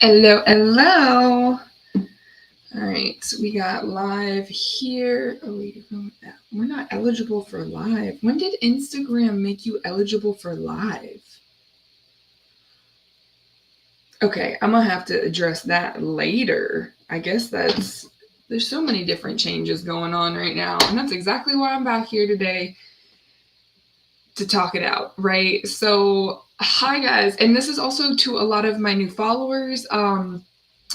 Hello, hello. All right, so we got live here. Oh, wait, we're not eligible for live. When did Instagram make you eligible for live? Okay, I'm gonna have to address that later. I guess there's so many different changes going on right now, and that's exactly why I'm back here today to talk it out, right? So, hi guys, and this is also to a lot of my new followers.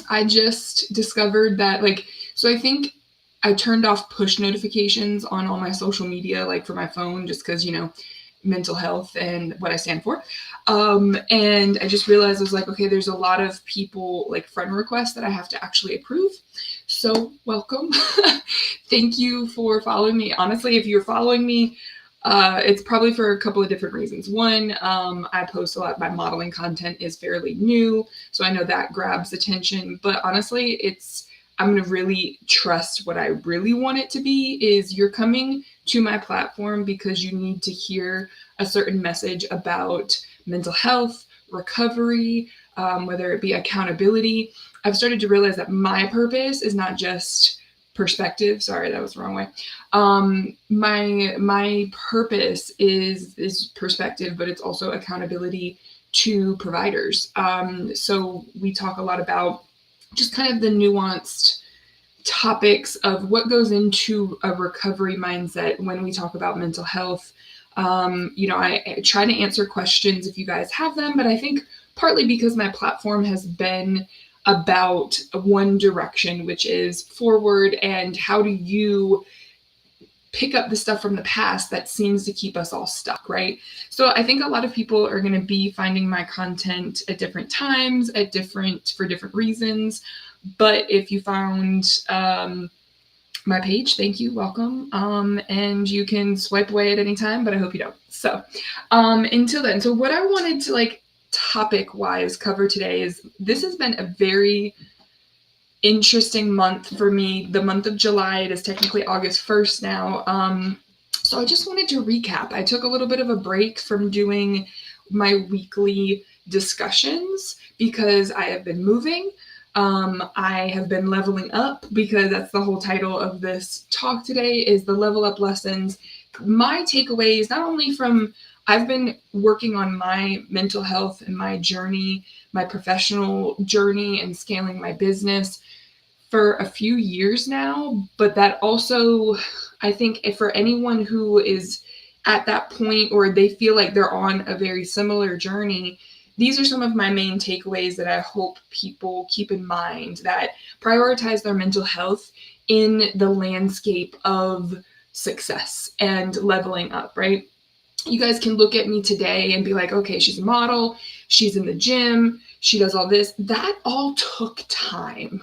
I just discovered that, so I think I turned off push notifications on all my social media, like for my phone, just because, mental health and what I stand for. And I just realized I was like, okay, there's a lot of people, like friend requests that I have to actually approve. So, welcome. Thank you for following me. Honestly, if you're following me, it's probably for a couple of different reasons. One, I post a lot. My modeling content is fairly new, so I know that grabs attention. But honestly, I'm going to really trust what I really want it to be is you're coming to my platform because you need to hear a certain message about mental health, recovery, whether it be accountability. I've started to realize that my purpose is not just perspective. Sorry, that was the wrong way. My purpose is perspective, but it's also accountability to providers. So we talk a lot about just kind of the nuanced topics of what goes into a recovery mindset when we talk about mental health. I try to answer questions if you guys have them, but I think partly because my platform has been about one direction, which is forward, and how do you pick up the stuff from the past that seems to keep us all stuck, right? So I think a lot of people are going to be finding my content at different times, for different reasons. But if you found my page, thank you, welcome. And you can swipe away at any time, but I hope you don't. So until then, so what I wanted to topic wise cover today is this has been a very interesting month for me. The month of July, it is technically August 1st now. So I just wanted to recap. I took a little bit of a break from doing my weekly discussions because I have been moving. I have been leveling up because that's the whole title of this talk today is the level up lessons. My takeaways, not only from I've been working on my mental health and my journey, my professional journey and scaling my business for a few years now, but that also, I think, if for anyone who is at that point or they feel like they're on a very similar journey, these are some of my main takeaways that I hope people keep in mind that prioritize their mental health in the landscape of success and leveling up, right? You guys can look at me today and be like, okay, she's a model, she's in the gym, she does all this. That all took time,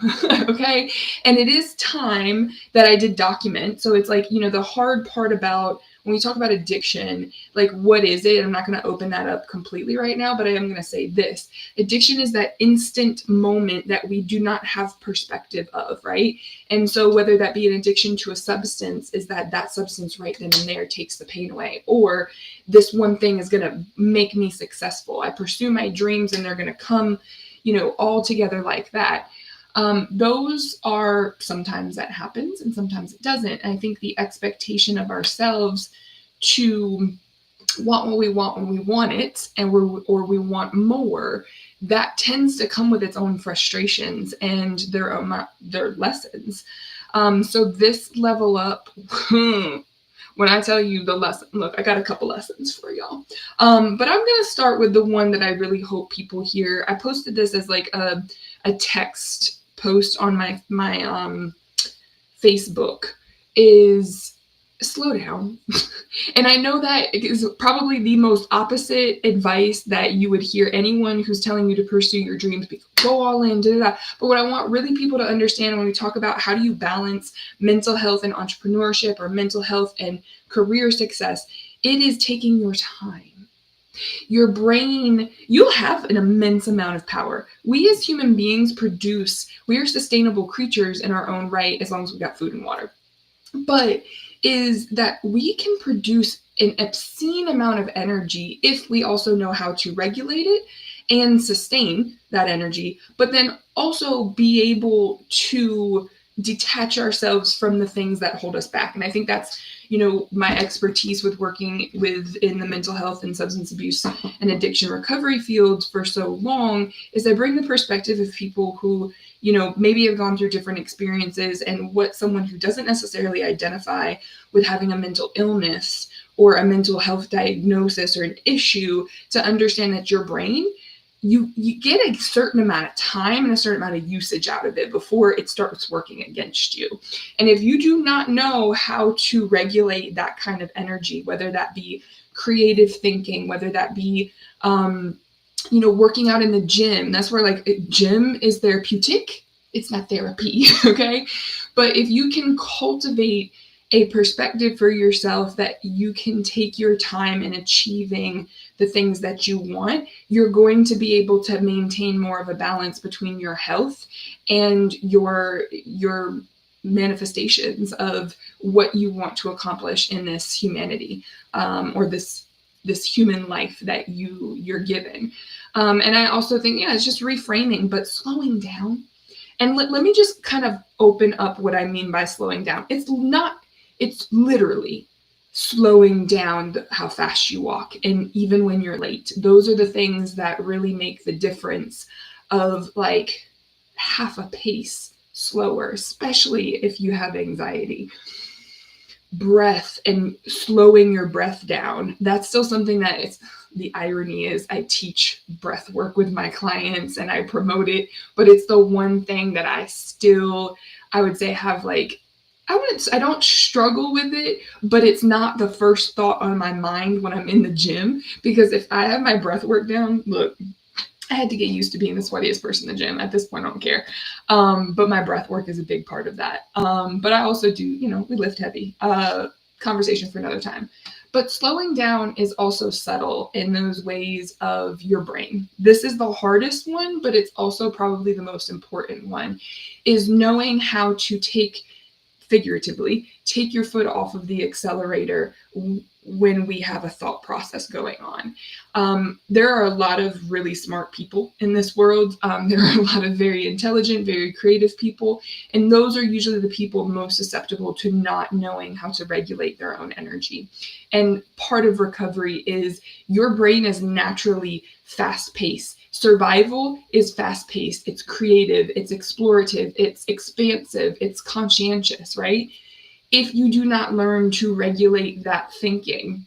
okay? And it is time that I did document. So it's like, the hard part about when we talk about addiction, like what is it? I'm not going to open that up completely right now, but I am going to say this. Addiction is that instant moment that we do not have perspective of, right? And so whether that be an addiction to a substance, is that substance right then and there takes the pain away, or this one thing is going to make me successful. I pursue my dreams and they're going to come, all together like that. Those are sometimes that happens and sometimes it doesn't. And I think the expectation of ourselves to want what we want when we want it or we want more, that tends to come with its own frustrations and their lessons. So this level up, when I tell you the lesson, look, I got a couple lessons for y'all. But I'm going to start with the one that I really hope people hear. I posted this as like a text post on my Facebook is slow down. And I know that is probably the most opposite advice that you would hear anyone who's telling you to pursue your dreams, go all in, da, da, da. But what I want really people to understand when we talk about how do you balance mental health and entrepreneurship or mental health and career success, it is taking your time. Your brain, you'll have an immense amount of power. We as human beings we are sustainable creatures in our own right as long as we've got food and water. But is that we can produce an obscene amount of energy if we also know how to regulate it and sustain that energy, but then also be able to detach ourselves from the things that hold us back. And I think that's, my expertise with working in the mental health and substance abuse and addiction recovery fields for so long is I bring the perspective of people who, maybe have gone through different experiences, and what someone who doesn't necessarily identify with having a mental illness or a mental health diagnosis or an issue, to understand that your brain, you get a certain amount of time and a certain amount of usage out of it before it starts working against you. And if you do not know how to regulate that kind of energy, whether that be creative thinking, whether that be, working out in the gym, that's where like gym is therapeutic. It's not therapy. Okay. But if you can cultivate a perspective for yourself that you can take your time in achieving the things that you want, you're going to be able to maintain more of a balance between your health and your manifestations of what you want to accomplish in this humanity, or this human life that you're given. And I also think, it's just reframing, but slowing down. And let me just kind of open up what I mean by slowing down. It's literally slowing down how fast you walk, and even when you're late. Those are the things that really make the difference of like half a pace slower, especially if you have anxiety. Breath and slowing your breath down. That's still something that the irony is I teach breath work with my clients and I promote it, but it's the one thing that I would say have like, I don't struggle with it, but it's not the first thought on my mind when I'm in the gym, because if I have my breath work down, look, I had to get used to being the sweatiest person in the gym. At this point, I don't care. But my breath work is a big part of that. But I also do, we lift heavy. Conversation for another time. But slowing down is also subtle in those ways of your brain. This is the hardest one, but it's also probably the most important one, is knowing how to figuratively take your foot off of the accelerator when we have a thought process going on. There are a lot of really smart people in this world. There are a lot of very intelligent, very creative people, and those are usually the people most susceptible to not knowing how to regulate their own energy. And part of recovery is your brain is naturally fast-paced. Survival is fast-paced, it's creative, it's explorative, it's expansive, it's conscientious, right? If you do not learn to regulate that thinking,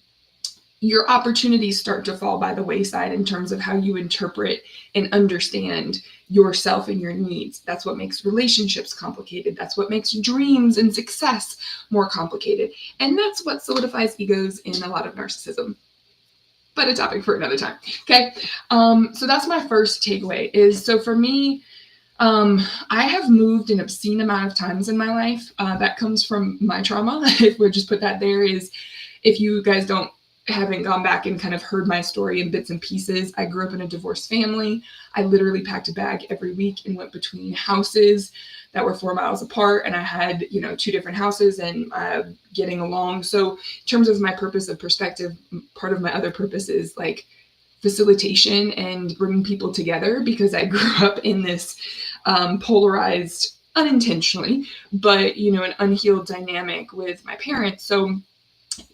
your opportunities start to fall by the wayside in terms of how you interpret and understand yourself and your needs. That's what makes relationships complicated. That's what makes dreams and success more complicated. And that's what solidifies egos in a lot of narcissism. But a topic for another time. Okay. So that's my first takeaway so for me, I have moved an obscene amount of times in my life. That comes from my trauma. If we'll just put that there, is if you guys haven't gone back and kind of heard my story in bits and pieces, I grew up in a divorced family. I literally packed a bag every week and went between houses that were 4 miles apart. And I had, 2 different houses and getting along. So in terms of my purpose of perspective, part of my other purpose is like facilitation and bringing people together, because I grew up in this polarized, unintentionally, but, an unhealed dynamic with my parents. So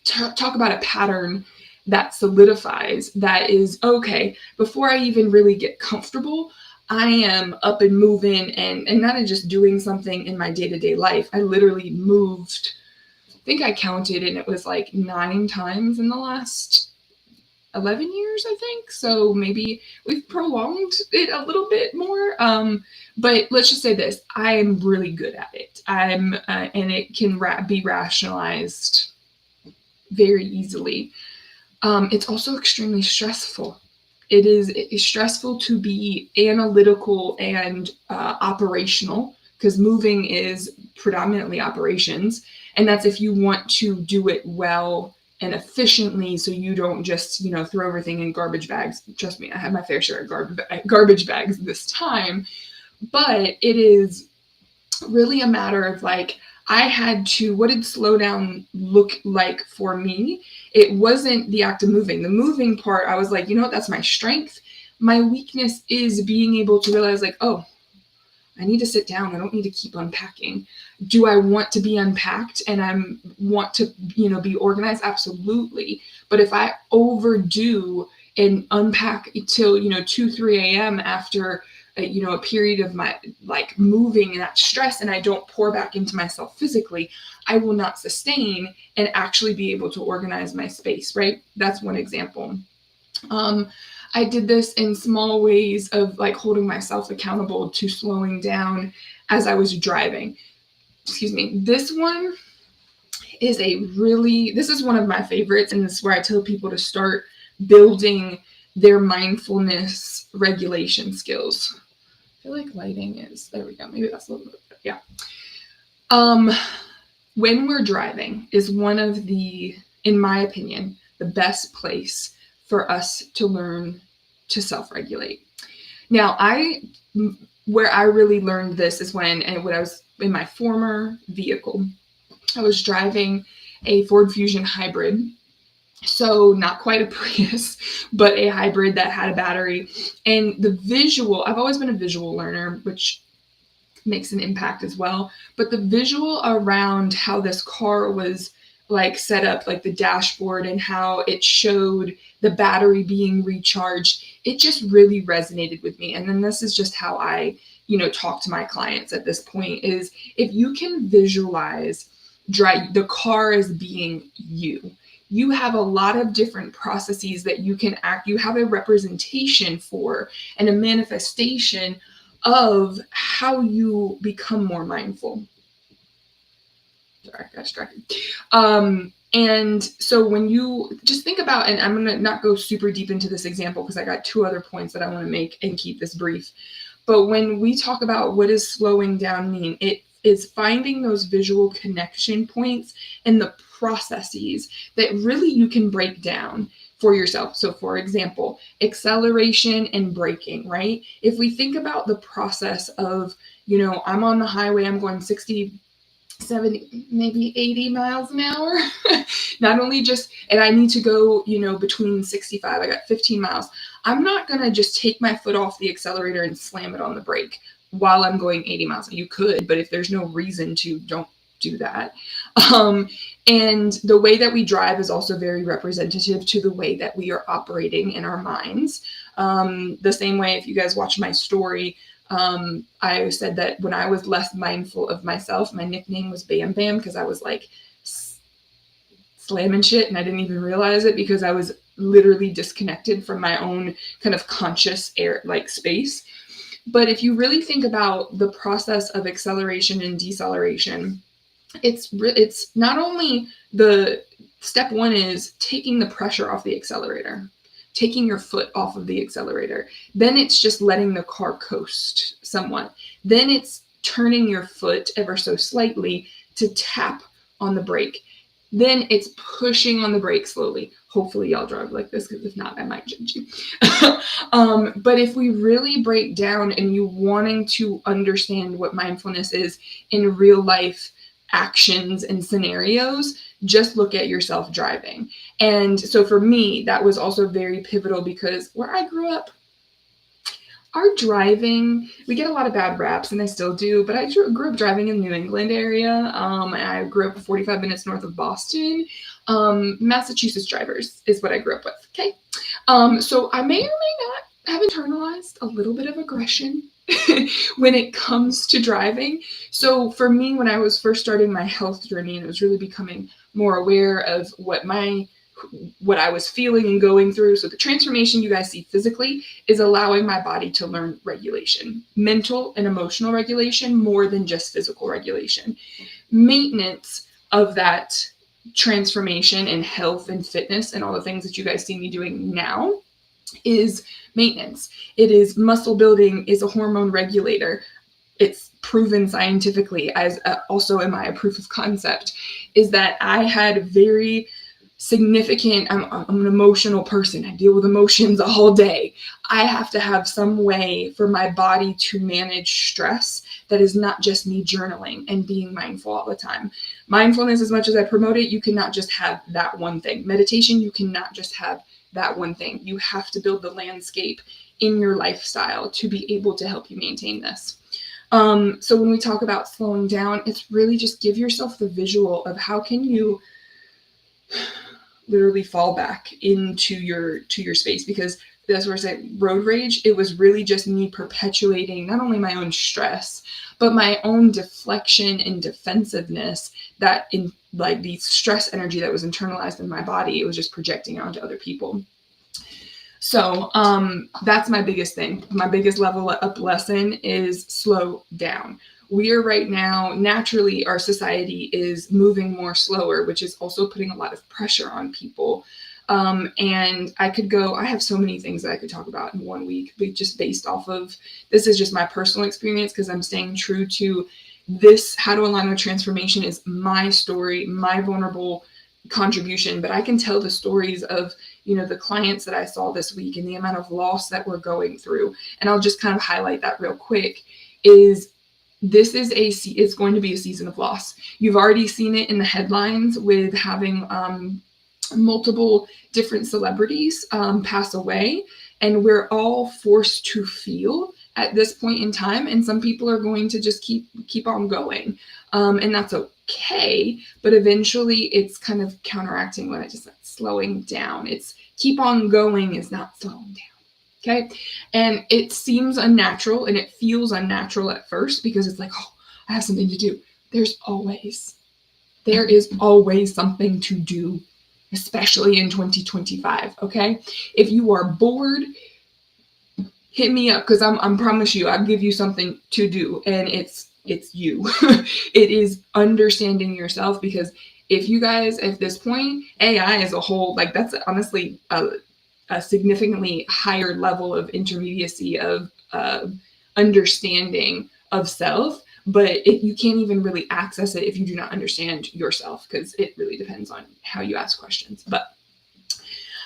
talk about a pattern that solidifies, that is, okay, before I even really get comfortable, I am up and moving, and not just doing something in my day-to-day life. I literally moved, I think I counted, and it was like 9 times in the last 11 years, I think. So maybe we've prolonged it a little bit more. But let's just say this, I am really good at it. And it can be rationalized very easily. It's also extremely stressful. It's stressful to be analytical and operational, because moving is predominantly operations. And that's if you want to do it well and efficiently, so you don't just, throw everything in garbage bags. Trust me, I had my fair share of garbage bags this time. But it is really a matter of like, what did slow down look like for me? It wasn't the act of moving. The moving part, I was like, that's my strength. my weakness is being able to realize like, oh, I need to sit down. I don't need to keep unpacking. Do I want to be unpacked and I want to, be organized? Absolutely. But if I overdo and unpack till, 2, 3 a.m. after, a period of my like moving and that stress, and I don't pour back into myself physically, I will not sustain and actually be able to organize my space, right? That's one example. I did this in small ways of like holding myself accountable to slowing down as I was driving. Excuse me. This one is this is one of my favorites, and this is where I tell people to start building their mindfulness regulation skills. I feel like lighting is, there we go. Maybe that's a little bit better. Yeah. When we're driving is one of the, in my opinion, the best place for us to learn to self-regulate. Now, where I really learned this is when I was in my former vehicle. I was driving a Ford Fusion hybrid. So not quite a Prius, but a hybrid that had a battery. And the visual, I've always been a visual learner, which makes an impact as well. But the visual around how this car was like set up, like the dashboard and how it showed the battery being recharged, it just really resonated with me. And then this is just how I, talk to my clients at this point is if you can visualize the car as being you have a lot of different processes that you can you have a representation for and a manifestation of how you become more mindful. Sorry, I got distracted. And so when you just think about, and I'm going to not go super deep into this example because I got 2 other points that I want to make and keep this brief. But when we talk about what does slowing down mean, it is finding those visual connection points and the processes that really you can break down for yourself. So for example, acceleration and braking, right? If we think about the process of, I'm on the highway, I'm going 60, 70, maybe 80 miles an hour. Not only just, and I need to go, between 65, I got 15 miles. I'm not going to just take my foot off the accelerator and slam it on the brake while I'm going 80 miles. You could, but if there's no reason to, don't do that. And the way that we drive is also very representative to the way that we are operating in our minds. The same way, if you guys watch my story, I said that when I was less mindful of myself, my nickname was Bam Bam because I was like slamming shit and I didn't even realize it because I was literally disconnected from my own kind of conscious space. But if you really think about the process of acceleration and deceleration, it's not only the step 1 is taking the pressure off the accelerator, taking your foot off of the accelerator. Then it's just letting the car coast somewhat. Then it's turning your foot ever so slightly to tap on the brake. Then it's pushing on the brake slowly. Hopefully y'all drive like this, because if not, I might judge you. But if we really break down and you wanting to understand what mindfulness is in real life actions and scenarios, just look at yourself driving. And so for me, that was also very pivotal because where I grew up, our driving, we get a lot of bad raps, and I still do, but I grew up driving in the New England area. And I grew up 45 minutes north of Boston. Massachusetts drivers is what I grew up with, okay? So I may or may not have internalized a little bit of aggression when it comes to driving. So for me, when I was first starting my health journey and it was really becoming more aware of what I was feeling and going through. So the transformation you guys see physically is allowing my body to learn regulation, mental and emotional regulation, more than just physical regulation. Maintenance of that transformation and health and fitness and all the things that you guys see me doing now is maintenance. It is muscle building, is a hormone regulator. It's proven scientifically, as also in my proof of concept, is that I had very significant, I'm an emotional person. I deal with emotions all day. I have to have some way for my body to manage stress that is not just me journaling and being mindful all the time. Mindfulness, as much as I promote it, you cannot just have that one thing. Meditation, you cannot just have that one thing. You have to build the landscape in your lifestyle to be able to help you maintain this. So when we talk about slowing down, it's really just give yourself the visual of how can you literally fall back into your space, because that's where I say road rage, it was really just me perpetuating not only my own stress, but my own deflection and defensiveness that in like the stress energy that was internalized in my body, it was just projecting onto other people. So that's my biggest thing. My biggest level up lesson is slow down. We are right now, naturally, our society is moving more slower, which is also putting a lot of pressure on people. And I have so many things that I could talk about in 1 week, but just based off of, this is just my personal experience because I'm staying true to this. How to Align with Transformation is my story, my vulnerable contribution, but I can tell the stories of, the clients that I saw this week and the amount of loss that we're going through. And I'll just kind of highlight that real quick is it's going to be a season of loss. You've already seen it in the headlines with having multiple different celebrities pass away, and we're all forced to feel at this point in time, and some people are going to just keep on going, and that's okay, but eventually it's kind of counteracting what I just said, slowing down. It's keep on going is not slowing down. Okay. And it seems unnatural and it feels unnatural at first because it's like, oh, I have something to do. There is always something to do, especially in 2025. Okay. If you are bored, hit me up because I'm promise you, I'll give you something to do. And it's you. It is understanding yourself, because if you guys at this point, AI as a whole, like that's honestly a significantly higher level of intermediacy of understanding of self, but you can't even really access it if you do not understand yourself, because it really depends on how you ask questions. But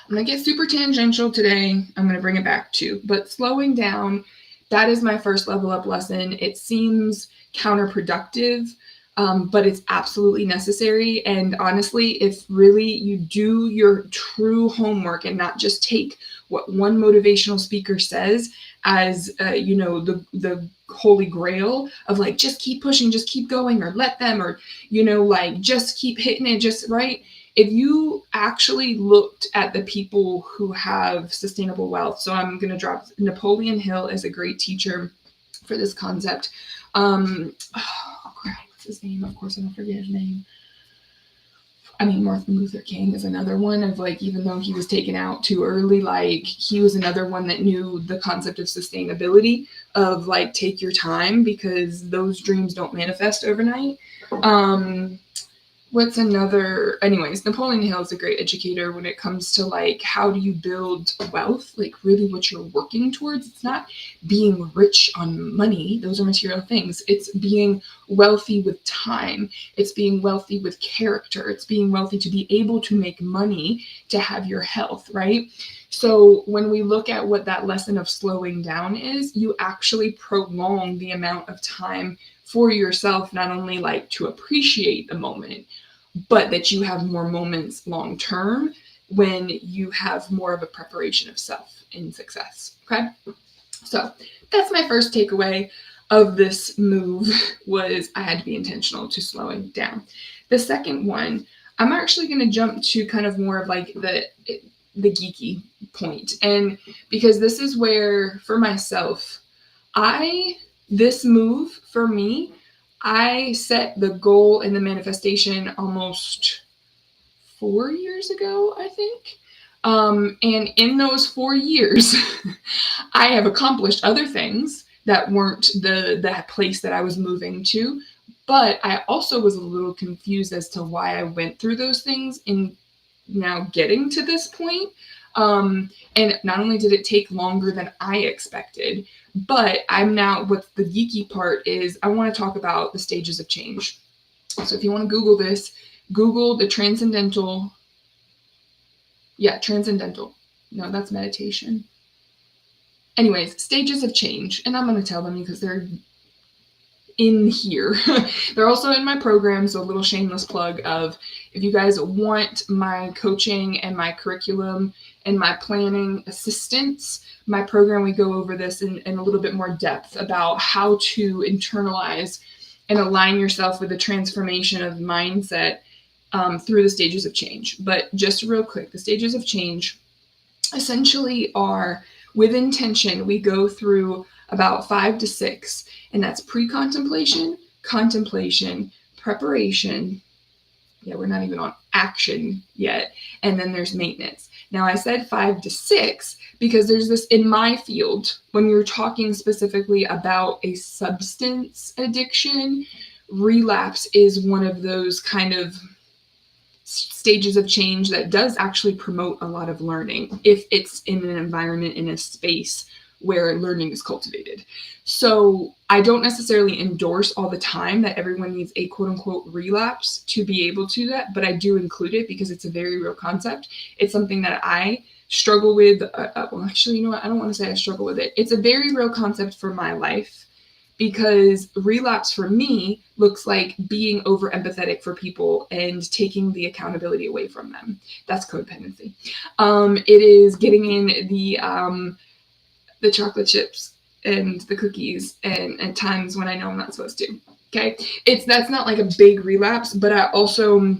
I'm going to get super tangential today. I'm going to bring it back to, but slowing down, that is my first level up lesson. It seems counterproductive, but it's absolutely necessary. And honestly, if really you do your true homework and not just take what one motivational speaker says as, the holy grail of like, just keep pushing, just keep going, or let them, or, like just keep hitting it just right. If you actually looked at the people who have sustainable wealth, so I'm going to drop Napoleon Hill as a great teacher for this concept. What's his name? Of course, I don't forget his name. Martin Luther King is another one of like, even though he was taken out too early, like he was another one that knew the concept of sustainability, of like, take your time because those dreams don't manifest overnight. What's another? Anyways, Napoleon Hill is a great educator when it comes to like, how do you build wealth? Like really what you're working towards. It's not being rich on money. Those are material things. It's being wealthy with time. It's being wealthy with character. It's being wealthy to be able to make money, to have your health, right? So when we look at what that lesson of slowing down is, you actually prolong the amount of time for yourself, not only like to appreciate the moment, but that you have more moments long term when you have more of a preparation of self in success. Okay. So that's my first takeaway of this move, was I had to be intentional to slowing down. The second one, I'm actually going to jump to kind of more of like the geeky point. And because this is where, for myself, this move for me, I set the goal and the manifestation almost 4 years ago, I think. And in those 4 years, I have accomplished other things that weren't the place that I was moving to. But I also was a little confused as to why I went through those things in now getting to this point. And not only did it take longer than I expected, but what's the geeky part is I want to talk about the stages of change. So if you want to Google this, Google the transcendental. No, that's meditation. Anyways, stages of change. And I'm going to tell them because they're in here. They're also in my program, so a little shameless plug of if you guys want my coaching and my curriculum and my planning assistance, my program, we go over this in a little bit more depth about how to internalize and align yourself with the transformation of mindset through the stages of change. But just real quick, the stages of change essentially are, with intention, we go through about 5 to 6, and that's pre-contemplation, contemplation, preparation. Yeah, we're not even on action yet. And then there's maintenance. Now, I said 5 to 6 because there's this in my field, when we were talking specifically about a substance addiction, relapse is one of those kind of stages of change that does actually promote a lot of learning if it's in an environment, in a space where learning is cultivated. So I don't necessarily endorse all the time that everyone needs a quote unquote relapse to be able to do that, but I do include it because it's a very real concept. It's something that I struggle with. Well, actually, you know what? I don't want to say I struggle with it. It's a very real concept for my life, because relapse for me looks like being over empathetic for people and taking the accountability away from them. That's codependency. It is getting in the chocolate chips and the cookies and at times when I know I'm not supposed to. Okay. That's not like a big relapse, but I also,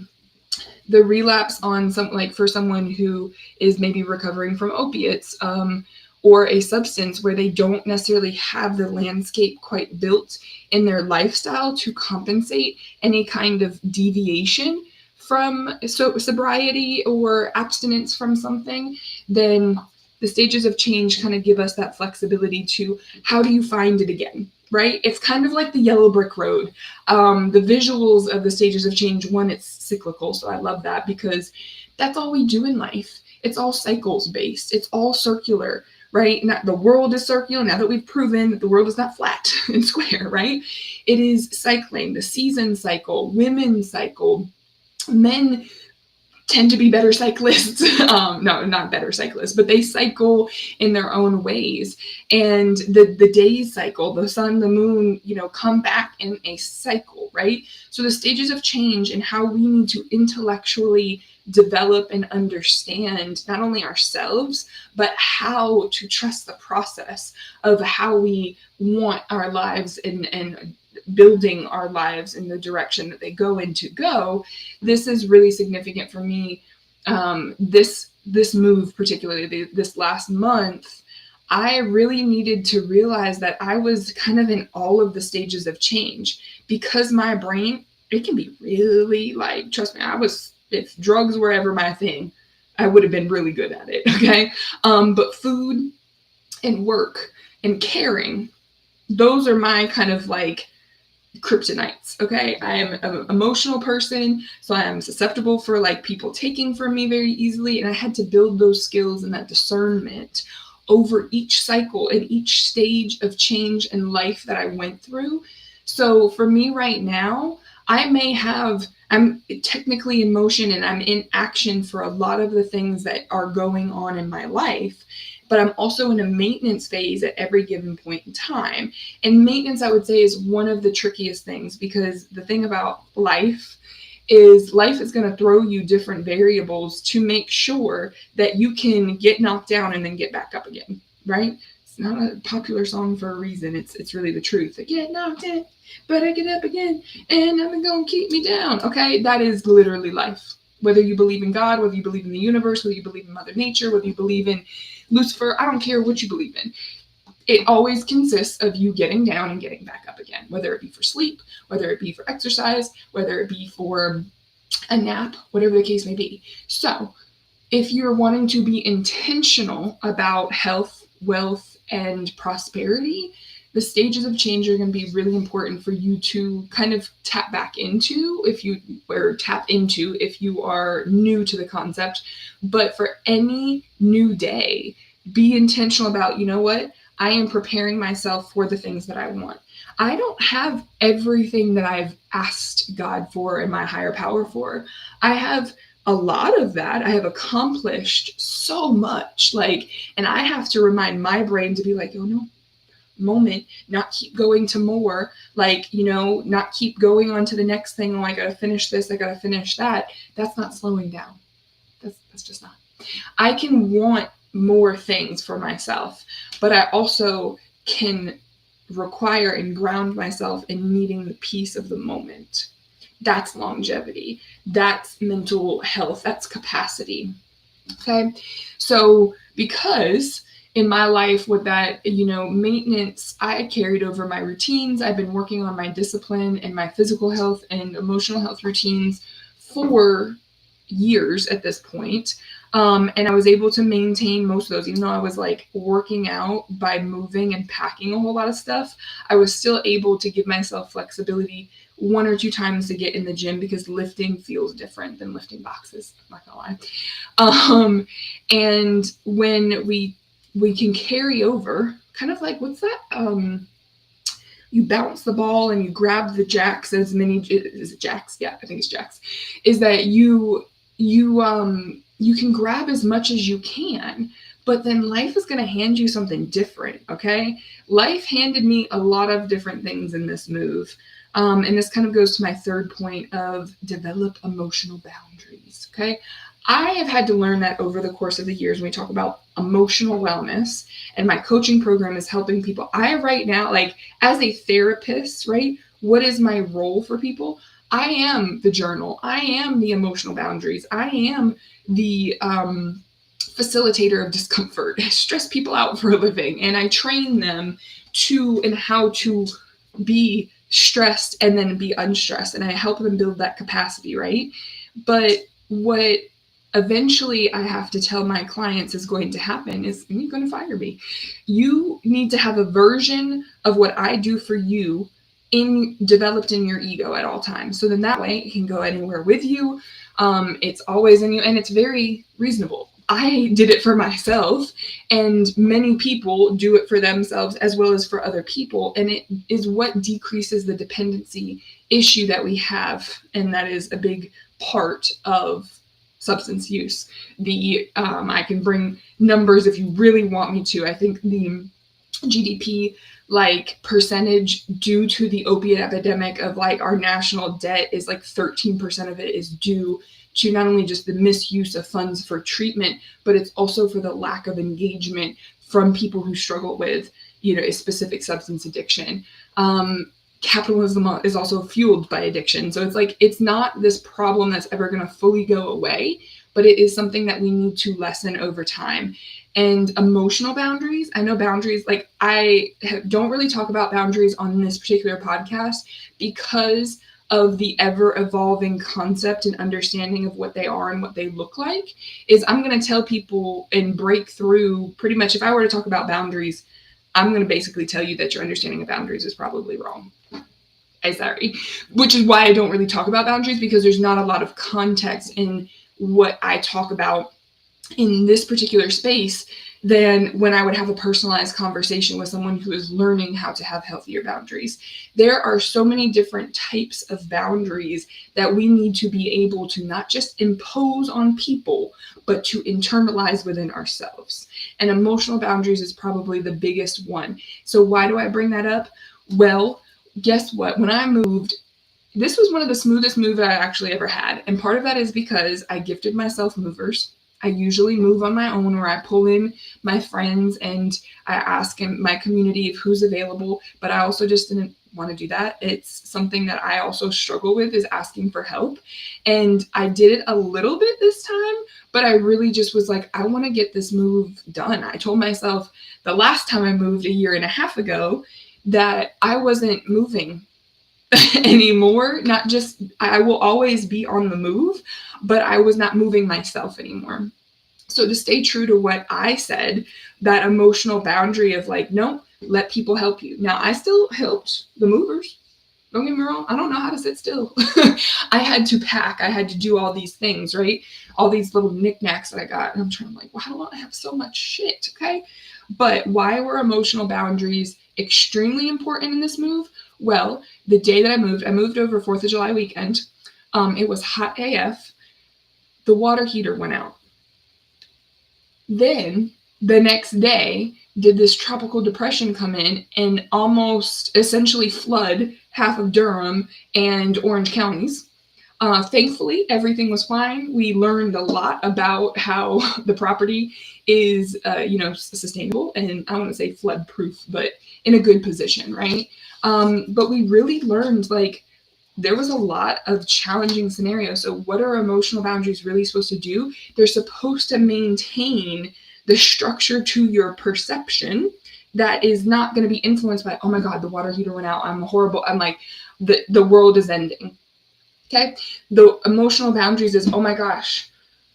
the relapse on for someone who is maybe recovering from opiates, or a substance where they don't necessarily have the landscape quite built in their lifestyle to compensate any kind of deviation from sobriety or abstinence from something, then the stages of change kind of give us that flexibility to how do you find it again, right? It's kind of like the yellow brick road. The visuals of the stages of change, one, it's cyclical. So I love that because that's all we do in life. It's all cycles based. It's all circular, right? The world is circular now that we've proven that the world is not flat and square, right? It is cycling, the season cycle, women's cycle. Men tend to be better cyclists. No, not better cyclists, but they cycle in their own ways. And the days cycle, the sun, the moon, come back in a cycle, right? So the stages of change and how we need to intellectually develop and understand not only ourselves, but how to trust the process of how we want our lives and building our lives in the direction that they go into go. This is really significant for me. This move, particularly this last month, I really needed to realize that I was kind of in all of the stages of change, because my brain, it can be really trust me, if drugs were ever my thing, I would have been really good at it. Okay. But food and work and caring, those are my kind of kryptonites. Okay. I am an emotional person, so I am susceptible for people taking from me very easily. And I had to build those skills and that discernment over each cycle and each stage of change in life that I went through. So for me right now, I'm technically in motion and I'm in action for a lot of the things that are going on in my life, but I'm also in a maintenance phase at every given point in time. And maintenance, I would say, is one of the trickiest things, because the thing about life is going to throw you different variables to make sure that you can get knocked down and then get back up again, right? It's not a popular song for a reason. It's really the truth. I get knocked down, but I get up again, and I'm going to keep me down. Okay, that is literally life. Whether you believe in God, whether you believe in the universe, whether you believe in Mother Nature, whether you believe in Lucifer, I don't care what you believe in. It always consists of you getting down and getting back up again, whether it be for sleep, whether it be for exercise, whether it be for a nap, whatever the case may be. So if you're wanting to be intentional about health, wealth, and prosperity, the stages of change are going to be really important for you to kind of tap into if you are new to the concept. But for any new day, be intentional about, you know what? I am preparing myself for the things that I want. I don't have everything that I've asked God for and my higher power for. I have a lot of that. I have accomplished so much, and I have to remind my brain to be oh no, moment, not keep going to more, like, not keep going on to the next thing. Oh, I got to finish this. I got to finish that. That's not slowing down. That's just not. I can want more things for myself, but I also can require and ground myself in needing the peace of the moment. That's longevity. That's mental health. That's capacity. Okay. So because in my life with that, maintenance, I carried over my routines. I've been working on my discipline and my physical health and emotional health routines for years at this point. And I was able to maintain most of those, even though I was like working out by moving and packing a whole lot of stuff. I was still able to give myself flexibility 1 or 2 times to get in the gym, because lifting feels different than lifting boxes. I'm not gonna lie. And when we can carry over, kind of like, what's that? You bounce the ball and you grab the jacks, as many, is it jacks? Yeah, I think it's jacks. Is that you can grab as much as you can, but then life is going to hand you something different. Okay. Life handed me a lot of different things in this move. And this kind of goes to my third point of develop emotional boundaries. Okay. I have had to learn that over the course of the years when we talk about emotional wellness, and my coaching program is helping people. I right now, like as a therapist, right? What is my role for people? I am the journal. I am the emotional boundaries. I am the facilitator of discomfort. I stress people out for a living, and I train them in how to be stressed and then be unstressed, and I help them build that capacity, right? But what eventually I have to tell my clients is going to happen is you're going to fire me. You need to have a version of what I do for you developed in your ego at all times. So then that way it can go anywhere with you. It's always in you, and it's very reasonable. I did it for myself, and many people do it for themselves as well as for other people. And it is what decreases the dependency issue that we have. And that is a big part of substance use. I can bring numbers if you really want me to. I think the GDP percentage due to the opiate epidemic of our national debt is 13% of it is due to not only just the misuse of funds for treatment, but it's also for the lack of engagement from people who struggle with, a specific substance addiction. Capitalism is also fueled by addiction. So it's not this problem that's ever going to fully go away, but it is something that we need to lessen over time. And emotional boundaries, I know boundaries, I don't really talk about boundaries on this particular podcast because of the ever-evolving concept and understanding of what they are and what they look like. Is I'm going to tell people and break through pretty much, if I were to talk about boundaries, I'm going to basically tell you that your understanding of boundaries is probably wrong. Sorry. Which is why I don't really talk about boundaries, because there's not a lot of context in what I talk about in this particular space than when I would have a personalized conversation with someone who is learning how to have healthier boundaries. There are so many different types of boundaries that we need to be able to not just impose on people, but to internalize within ourselves. And emotional boundaries is probably the biggest one. So why do I bring that up? Well, guess what? When I moved, this was one of the smoothest moves I actually ever had. And part of that is because I gifted myself movers. I usually move on my own, where I pull in my friends and I ask in my community of who's available, but I also just didn't want to do that. It's something that I also struggle with, is asking for help. And I did it a little bit this time, but I really just was like, I want to get this move done. I told myself the last time I moved a year and a half ago that I wasn't moving anymore. Not just, I will always be on the move, but I was not moving myself anymore. So to stay true to what I said, that emotional boundary of no, let people help you. Now, I still helped the movers. Don't get me wrong. I don't know how to sit still. I had to pack. I had to do all these things, right? All these little knickknacks that I got. And I'm trying to why do I have so much shit? Okay. But why were emotional boundaries extremely important in this move? Well, the day that I moved over 4th of July weekend. It was hot AF. The water heater went out. Then the next day, did this tropical depression come in and almost essentially flood half of Durham and Orange counties. Thankfully, everything was fine. We learned a lot about how the property is, sustainable and I want to say flood proof, but in a good position, right? But we really learned like there was a lot of challenging scenarios. So, what are emotional boundaries really supposed to do? They're supposed to maintain the structure to your perception that is not going to be influenced by, oh my God, the water heater went out. I'm horrible. I'm like, the world is ending. Okay. The emotional boundaries is, oh my gosh,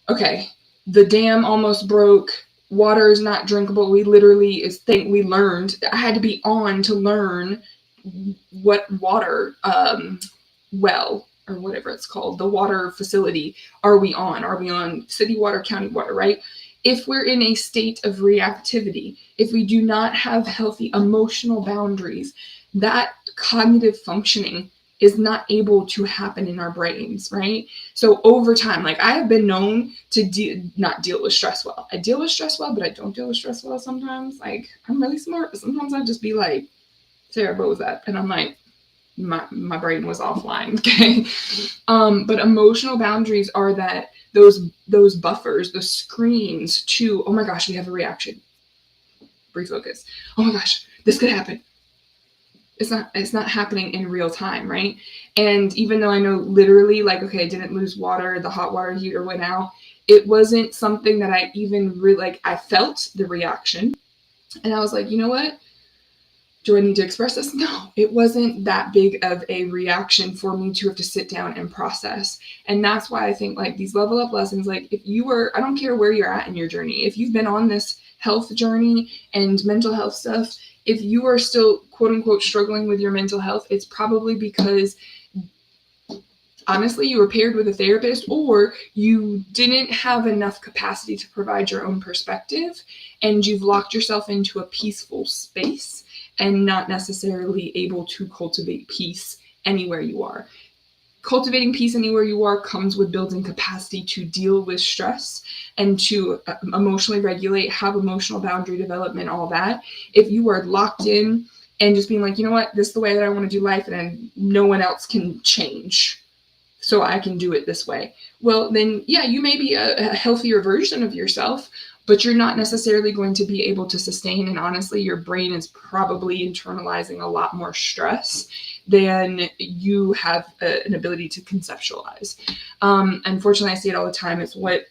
okay, the dam almost broke. Water is not drinkable. We literally we learned. I had to be on to learn what water well or whatever it's called, the water facility are we on? Are we on city water, county water, right? If we're in a state of reactivity, if we do not have healthy emotional boundaries, that cognitive functioning is not able to happen in our brains, right? So over time, like I have been known to not deal with stress well. I deal with stress well, but I don't deal with stress well sometimes. Like I'm really smart, but sometimes I just be like, Sarah, what was that? And I'm like, my brain was offline. Okay. But emotional boundaries are that those buffers, the screens to, oh my gosh, we have a reaction. Refocus. Oh my gosh, this could happen. It's not happening in real time, right? And even though I know literally, like, okay, I didn't lose water, the hot water heater went out, it wasn't something that I even really, like, I felt the reaction. And I was like, you know what? Do I need to express this? No, it wasn't that big of a reaction for me to have to sit down and process. And that's why I think like these level up lessons, like if you were, I don't care where you're at in your journey, if you've been on this health journey and mental health stuff, if you are still quote unquote struggling with your mental health, it's probably because honestly, you were paired with a therapist or you didn't have enough capacity to provide your own perspective and you've locked yourself into a peaceful space and not necessarily able to cultivate peace anywhere you are. Cultivating peace anywhere you are comes with building capacity to deal with stress and to emotionally regulate, have emotional boundary development, all that. If you are locked in and just being like, you know what, this is the way that I want to do life and no one else can change, so I can do it this way. Well, then, yeah, you may be a healthier version of yourself, but you're not necessarily going to be able to sustain. And honestly, your brain is probably internalizing a lot more stress than you have an ability to conceptualize. Unfortunately, I see it all the time. It's what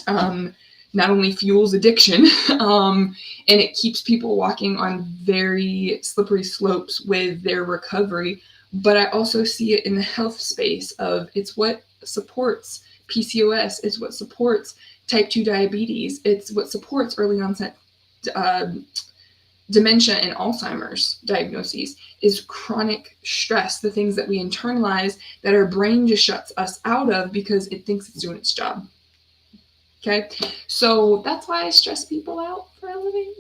not only fuels addiction, and it keeps people walking on very slippery slopes with their recovery, but I also see it in the health space of it's what supports PCOS, it's what supports type 2 diabetes, it's what supports early onset dementia and Alzheimer's diagnoses is chronic stress, the things that we internalize that our brain just shuts us out of because it thinks it's doing its job. Okay, so that's why I stress people out for a living.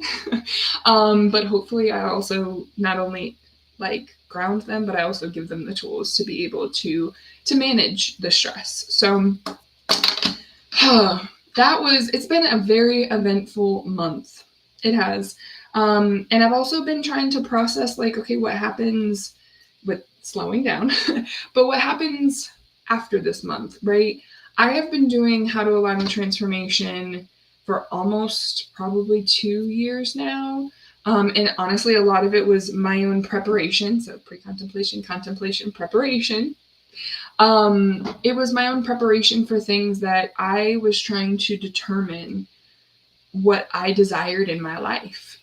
But hopefully I also not only like ground them, but I also give them the tools to be able to manage the stress. So it's been a very eventful month. It has. And I've also been trying to process like, okay, what happens with slowing down, but what happens after this month, right? I have been doing How to Align with Transformation for almost probably 2 years now. And honestly, a lot of it was my own preparation. So pre-contemplation, contemplation, preparation. It was my own preparation for things that I was trying to determine what I desired in my life.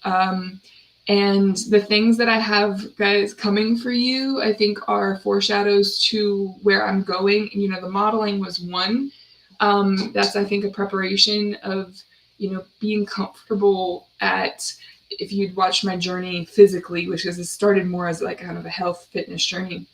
And the things that I have, guys, coming for you, I think are foreshadows to where I'm going. You know, the modeling was one. That's, I think, a preparation of, you know, being comfortable at, if you'd watched my journey physically, which is it started more as like kind of a health fitness journey.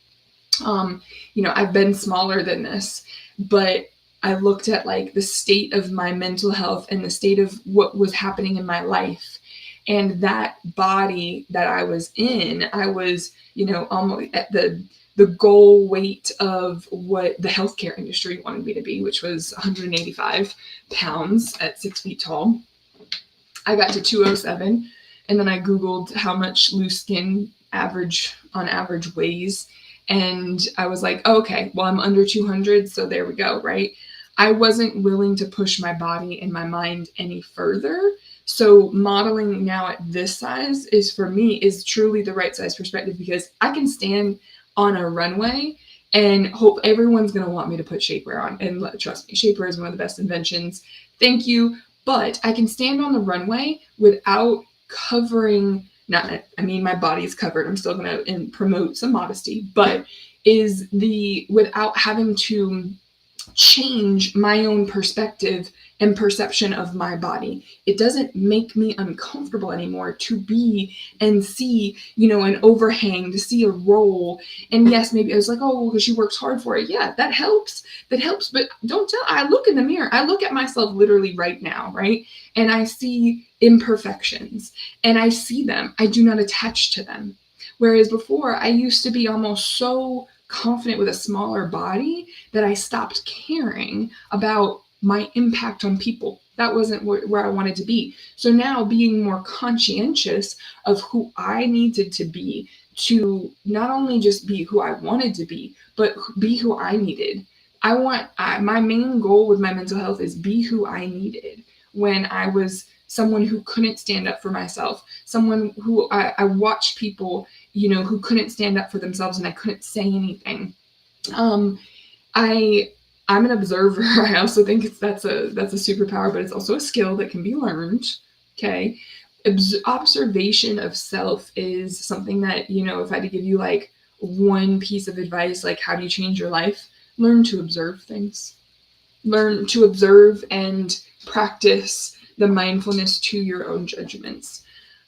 You know, I've been smaller than this, but I looked at like the state of my mental health and the state of what was happening in my life. And that body that I was in, I was, you know, almost at the goal weight of what the healthcare industry wanted me to be, which was 185 pounds at 6 feet tall. I got to 207 And then I Googled how much loose skin on average weighs. And I was like, oh, okay, well, I'm under 200. So there we go, right? I wasn't willing to push my body and my mind any further. So modeling now at this size for me is truly the right size perspective, because I can stand on a runway and hope everyone's going to want me to put shapewear on. And trust me, shapewear is one of the best inventions. Thank you. But I can stand on the runway without covering, my body's covered. I'm still going to promote some modesty, but without having to change my own perspective and perception of my body. It doesn't make me uncomfortable anymore to be and see, an overhang, to see a roll. And yes, maybe I was like, oh, because she works hard for it. Yeah, that helps. But I look in the mirror. I look at myself literally right now, right? And I see imperfections and I see them. I do not attach to them. Whereas before, I used to be almost so confident with a smaller body that I stopped caring about my impact on people. That wasn't where I wanted to be. So now, being more conscientious of who I needed to be, to not only just be who I wanted to be, but be who I needed. My main goal with my mental health is be who I needed when I was someone who couldn't stand up for myself, someone who I watched people, who couldn't stand up for themselves, and I couldn't say anything. I'm an observer. I also think that's a superpower, but it's also a skill that can be learned. Okay. Observation of self is something that, if I had to give you like one piece of advice, like how do you change your life? Learn to observe things. Learn to observe and practice the mindfulness to your own judgments.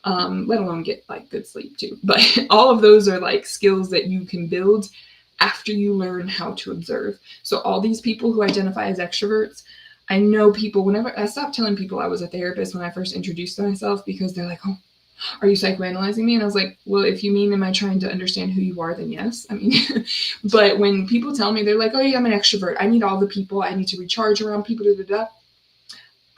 Let alone get like good sleep too. But all of those are like skills that you can build after you learn how to observe. So all these people who identify as extroverts, I know people, whenever I stopped telling people I was a therapist when I first introduced myself, because they're like, oh, are you psychoanalyzing me? And I was like, well, if you mean, am I trying to understand who you are? Then yes. I mean, but when people tell me, they're like, oh yeah, I'm an extrovert. I need all the people. I need to recharge around people.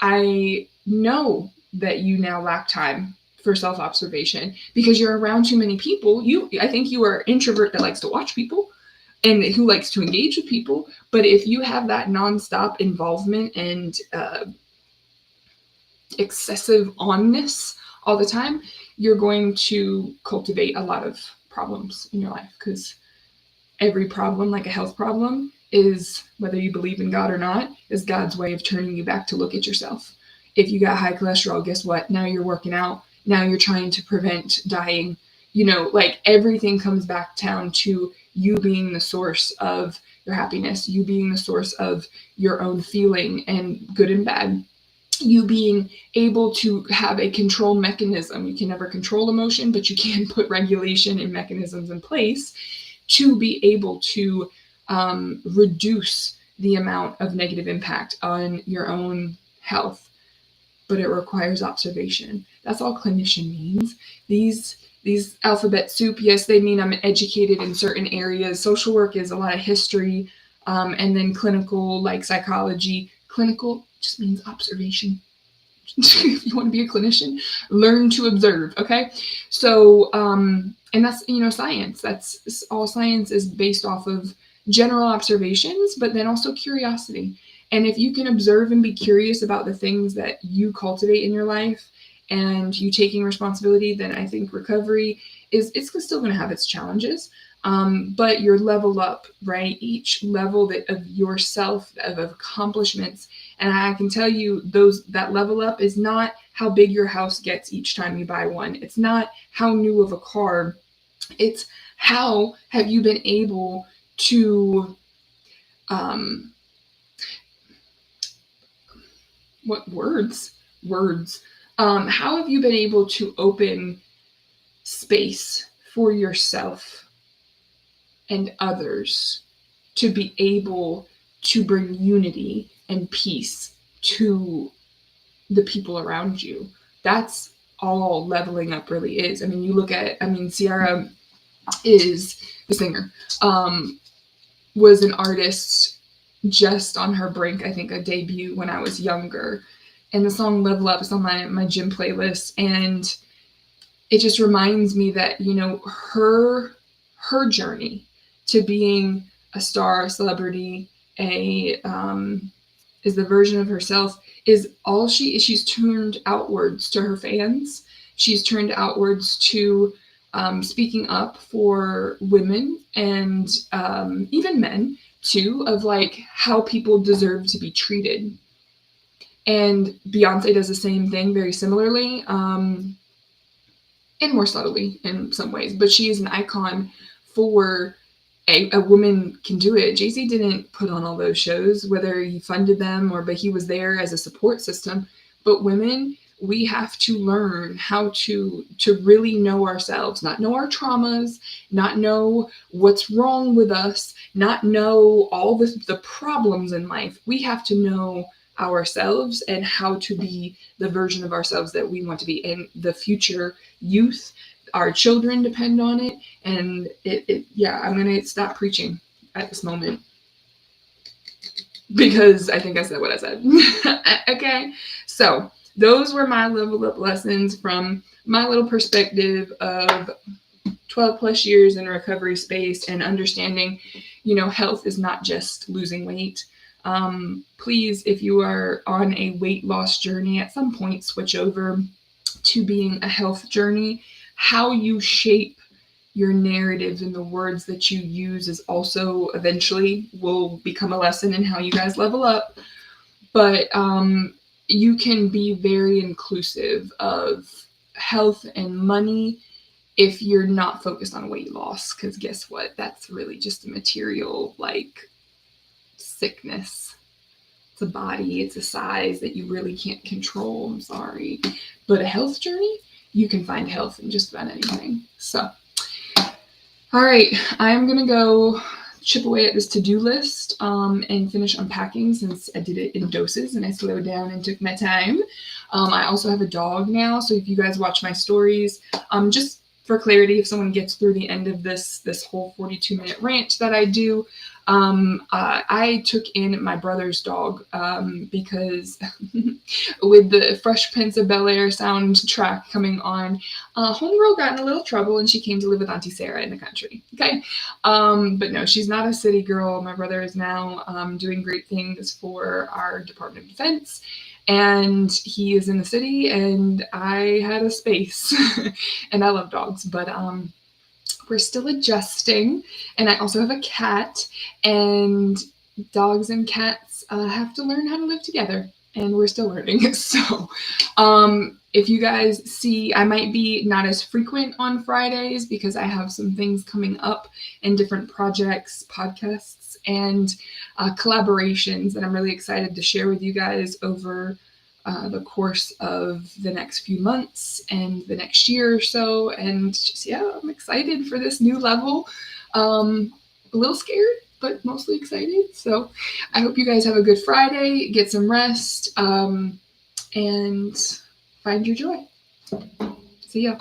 I know that you now lack time for self-observation because you're around too many people. I think you are an introvert that likes to watch people and who likes to engage with people. But if you have that nonstop involvement and excessive onness all the time, you're going to cultivate a lot of problems in your life, because every problem, like a health problem, is, whether you believe in God or not, is God's way of turning you back to look at yourself. If you got high cholesterol, guess what? Now you're working out. Now you're trying to prevent dying. Like everything comes back down to you being the source of your happiness, you being the source of your own feeling, and good and bad. You being able to have a control mechanism. You can never control emotion, but you can put regulation and mechanisms in place to be able to reduce the amount of negative impact on your own health. But it requires observation. That's all clinician means. These alphabet soup, yes, they mean I'm educated in certain areas. Social work is a lot of history, and then clinical, like psychology. Clinical just means observation. If you want to be a clinician, learn to observe. Okay. So, and that's, science. That's all. Science is based off of general observations, but then also curiosity. And if you can observe and be curious about the things that you cultivate in your life and you taking responsibility, then I think recovery it's still going to have its challenges. But your level up, right? Each level of yourself, of accomplishments. And I can tell you that level up is not how big your house gets each time you buy one. It's not how new of a car. It's how have you been able to, how have you been able to open space for yourself and others to be able to bring unity and peace to the people around you? That's all leveling up really is. I mean, you look at, Sara is the singer, was an artist just on her brink, I think, a debut when I was younger. And the song Level Up is on my gym playlist. And it just reminds me that, you know, her journey to being a star, a celebrity, a is the version of herself, is all she's turned outwards to her fans. She's turned outwards to speaking up for women and even men too, of like how people deserve to be treated. And Beyonce does the same thing very similarly, and more subtly in some ways, but she is an icon for a woman can do it. Jay-Z didn't put on all those shows, whether he funded them or, but he was there as a support system. But women, we have to learn how to really know ourselves, not know our traumas, not know what's wrong with us, not know all the problems in life. We have to know ourselves and how to be the version of ourselves that we want to be. And the future youth, our children depend on it. And yeah, I'm going to stop preaching at this moment because I think I said what I said. Okay. So those were my level up lessons from my little perspective of 12 plus years in recovery space and understanding, you know, health is not just losing weight. Please, if you are on a weight loss journey, at some point switch over to being a health journey. How you shape your narratives and the words that you use is also eventually will become a lesson in how you guys level up. But you can be very inclusive of health and money if you're not focused on weight loss, because guess what? That's really just a material, like, sickness. It's a body, it's a size that you really can't control. I'm sorry. But a health journey, you can find health in just about anything. So, all right, I'm going to go chip away at this to-do list and finish unpacking since I did it in doses and I slowed down and took my time. I also have a dog now, so if you guys watch my stories, just for clarity, if someone gets through the end of this whole 42-minute rant that I do, I took in my brother's dog because with the Fresh Prince of Bel-Air soundtrack coming on, homegirl got in a little trouble and she came to live with Auntie Sara in the country. Okay, but no, she's not a city girl. My brother is now doing great things for our Department of Defense. And he is in the city, and I had a space, and I love dogs, but we're still adjusting. And I also have a cat, and dogs and cats have to learn how to live together, and we're still learning. So if you guys see, I might be not as frequent on Fridays because I have some things coming up in different projects, podcasts, and collaborations that I'm really excited to share with you guys over the course of the next few months and the next year or so. And just, yeah, I'm excited for this new level. A little scared, but mostly excited. So I hope you guys have a good Friday, get some rest, and find your joy. See ya.